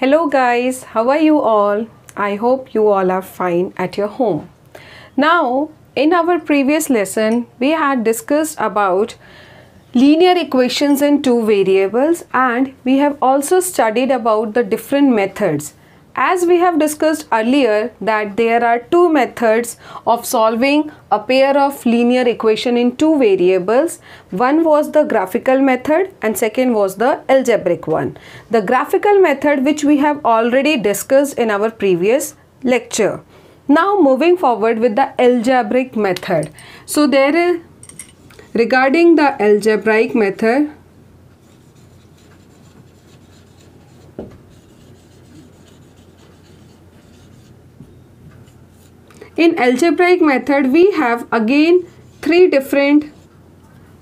Hello guys, how are you all? I hope you all are fine at your home. Now, in our previous lesson, we had discussed about linear equations in two variables, and we have also studied about the different methods. As we have discussed earlier that there are two methods of solving a pair of linear equation in two variables. One was the graphical method and second was the algebraic one. The graphical method, which we have already discussed in our previous lecture. Now moving forward with the algebraic method. So there is, regarding the algebraic method, in algebraic method, we have again three different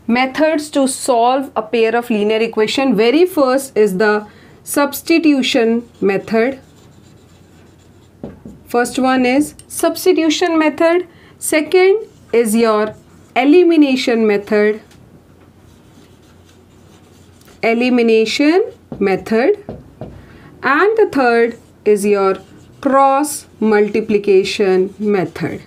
methods to solve a pair of linear equation. Very first is the substitution method. First one is substitution method. Second is your elimination method. Elimination method. And the third is your cross multiplication method.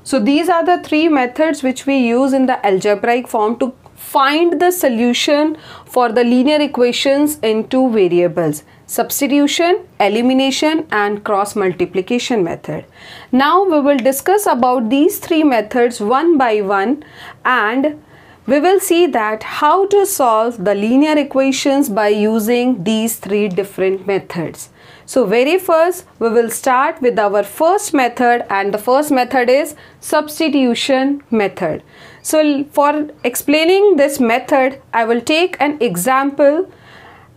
So these are the three methods which we use in the algebraic form to find the solution for the linear equations in two variables: substitution, elimination and cross multiplication method. Now we will discuss about these three methods one by one, and we will see that how to solve the linear equations by using these three different methods. So very first we will start with our first method, and the first method is substitution method. So for explaining this method, I will take an example,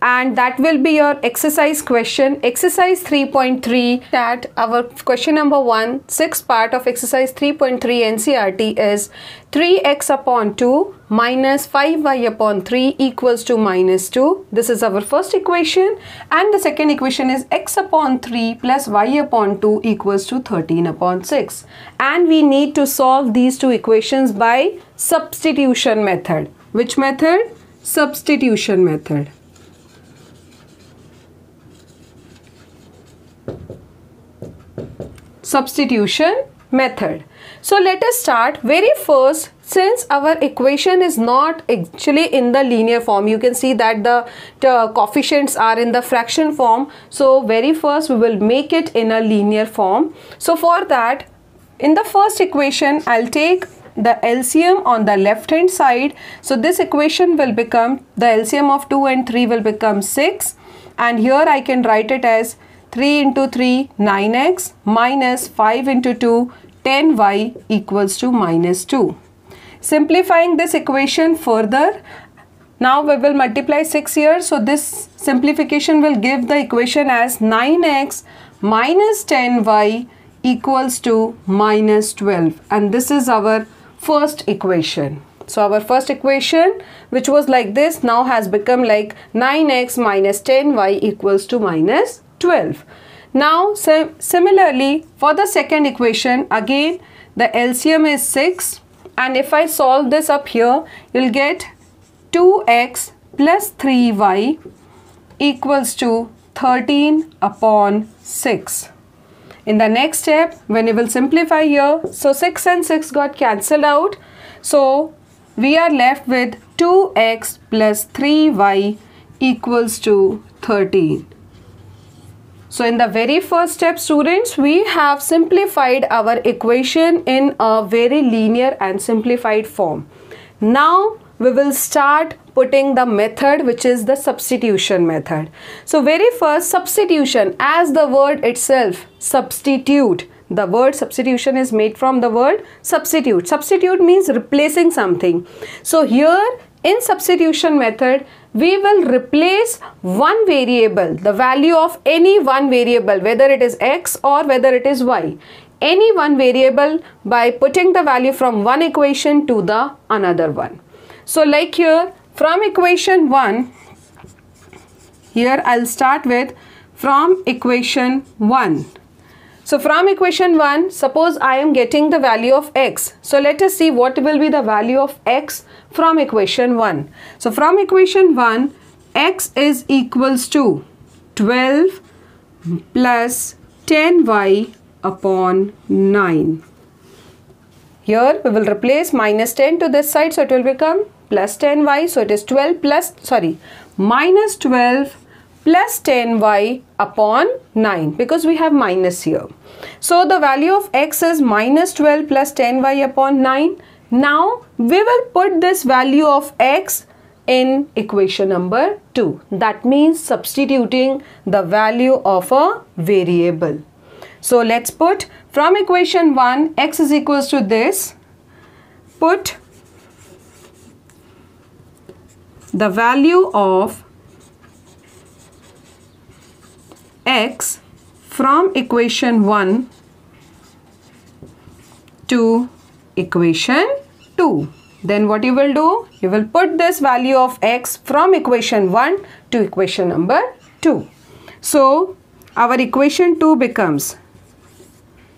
and that will be your exercise question, exercise 3.3. that our question number 1, sixth part of exercise 3.3 NCERT is 3x upon 2 minus 5y upon 3 equals to minus 2. This is our first equation, and the second equation is x upon 3 plus y upon 2 equals to 13 upon 6. And we need to solve these two equations by substitution method. Which method? Substitution method. Substitution method. So let us start. Very first, since our equation is not actually in the linear form, you can see that the coefficients are in the fraction form. So very first we will make it in a linear form. So for that, in the first equation, I'll take the LCM on the left hand side. So this equation will become, the LCM of 2 and 3 will become 6, and here I can write it as 3 into 3, 9x, minus 5 into 2, 10y equals to minus 2. Simplifying this equation further, now we will multiply 6 here. So this simplification will give the equation as 9x minus 10y equals to minus 12. And this is our first equation. So our first equation, which was like this, now has become like 9x minus 10y equals to minus 12. Now similarly for the second equation, again the LCM is 6, and if I solve this up here, you'll get 2x plus 3y equals to 13 upon 6. In the next step, when you will simplify here, so 6 and 6 got cancelled out, so we are left with 2x plus 3y equals to 13. So in the very first step, students, we have simplified our equation in a very linear and simplified form. Now we will start putting the method, which is the substitution method. So very first, substitution, as the word itself, substitute. The word substitution is made from the word substitute. Substitute means replacing something. So here in substitution method, we will replace one variable, the value of any one variable, whether it is x or whether it is y, any one variable, by putting the value from one equation to the another one. So like here, from equation 1, here I'll start with from equation 1. So from equation 1, suppose I am getting the value of x. So let us see what will be the value of x from equation 1. So from equation 1, x is equals to 12 plus 10y upon 9. Here we will replace minus 10 to this side, so it will become plus 10y. So it is 12 plus, minus 12 plus 10y upon 9, because we have minus here. So the value of x is minus 12 plus 10y upon 9. Now we will put this value of x in equation number 2. That means substituting the value of a variable. So let's put from equation 1, x is equals to this. Put the value of x from equation 1 to equation 2. Then what you will do? You will put this value of x from equation 1 to equation number 2. So our equation 2 becomes,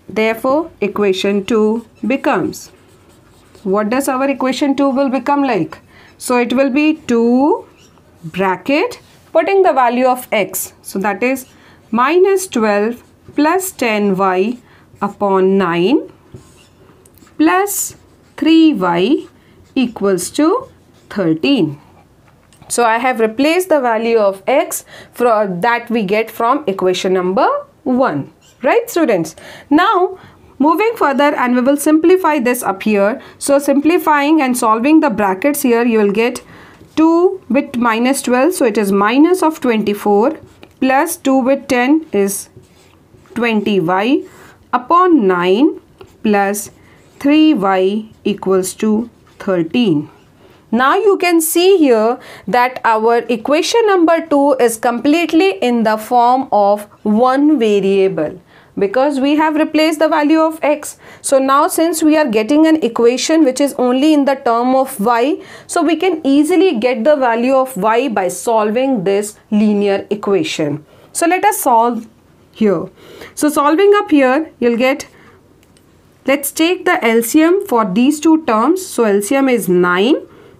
therefore equation 2 becomes, what does our equation 2 will become like? So it will be 2 bracket putting the value of x. So that is minus 12 plus 10y upon 9 plus 3y equals to 13. So I have replaced the value of x that we get from equation number 1. Right, students? Now moving further, and we will simplify this up here. So simplifying and solving the brackets here, you will get 2 with minus 12. So it is minus of 24 plus 2 with 10 is 20y upon 9 plus 3y equals to 13. Now you can see here that our equation number 2 is completely in the form of one variable, because we have replaced the value of x. So now since we are getting an equation which is only in the term of y, so we can easily get the value of y by solving this linear equation. So let us solve here. So solving up here, you'll get, let's take the LCM for these two terms. So LCM is 9.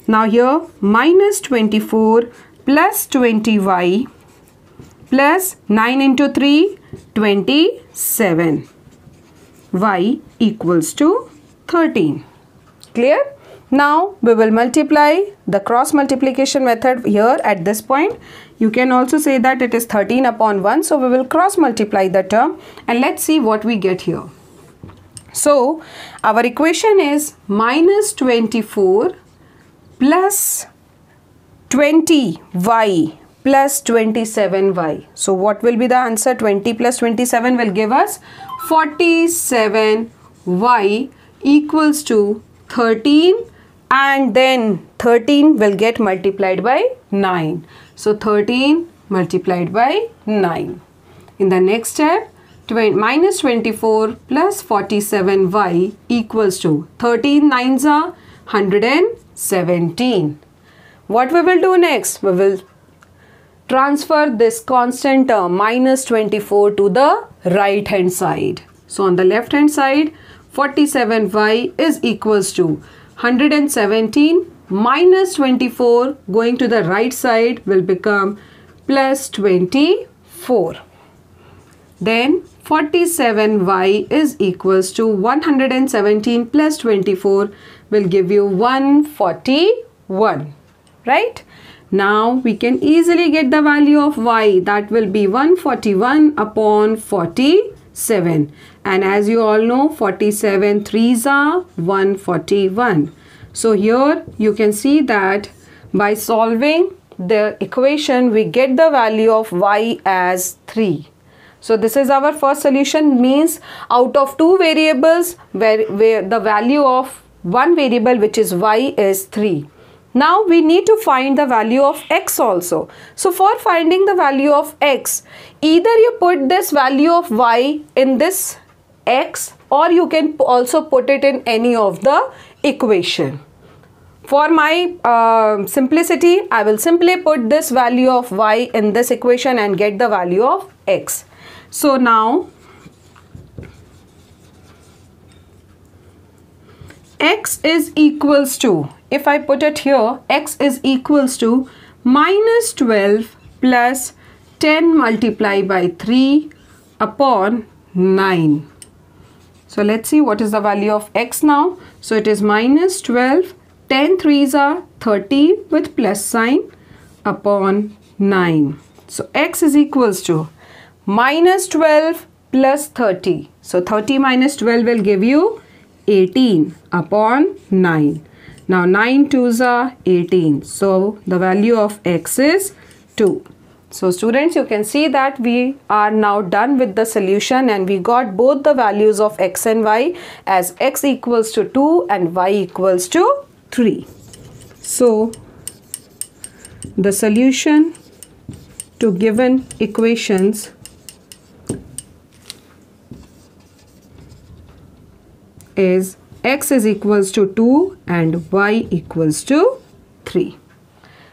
Now here minus 24 plus 20y plus 9 into 3, 27. Y equals to 13. Clear? Now we will multiply the cross multiplication method here at this point. You can also say that it is 13 upon 1. So we will cross multiply the term and let's see what we get here. So our equation is minus 24 plus 20y plus 27y. So what will be the answer? 20 plus 27 will give us 47y equals to 13, and then 13 will get multiplied by 9. So 13 multiplied by 9. In the next step, minus 24 plus 47y equals to 13 9s are 117. What we will do next? We will transfer this constant term minus 24 to the right hand side. So on the left hand side, 47y is equals to 117 minus 24 going to the right side will become plus 24. Then 47y is equals to 117 plus 24 will give you 141. Right? Now we can easily get the value of y, that will be 141 upon 47. And as you all know, 47 3s are 141. So here you can see that by solving the equation, we get the value of y as 3. So this is our first solution, means out of two variables where the value of one variable, which is y, is 3. Now we need to find the value of x also. So for finding the value of x, either you put this value of y in this x, or you can also put it in any of the equation. For my simplicity, I will simply put this value of y in this equation and get the value of x. So now x is equals to, if I put it here, x is equals to minus 12 plus 10 multiplied by 3 upon 9. So let's see what is the value of x now. So it is minus 12, 10 3s are 30 with plus sign upon 9. So x is equals to minus 12 plus 30. So 30 minus 12 will give you 18 upon 9. Now 9 2s are 18. So the value of x is 2. So students, you can see that we are now done with the solution and we got both the values of x and y as x equals to 2 and y equals to 3. So the solution to given equations is x is equals to 2 and y equals to 3.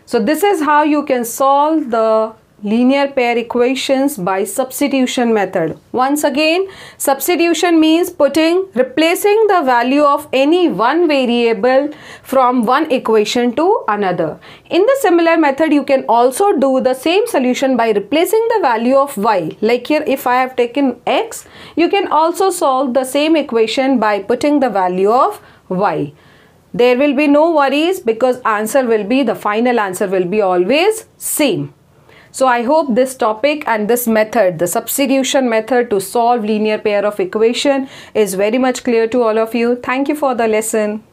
So this is how you can solve the linear pair equations by substitution method. Once again, substitution means replacing the value of any one variable from one equation to another. In the similar method, you can also do the same solution by replacing the value of y. Like here, if I have taken x, you can also solve the same equation by putting the value of y. There will be no worries because the final answer will be always same. So I hope this topic and this method, the substitution method to solve linear pair of equation, is very much clear to all of you. Thank you for the lesson.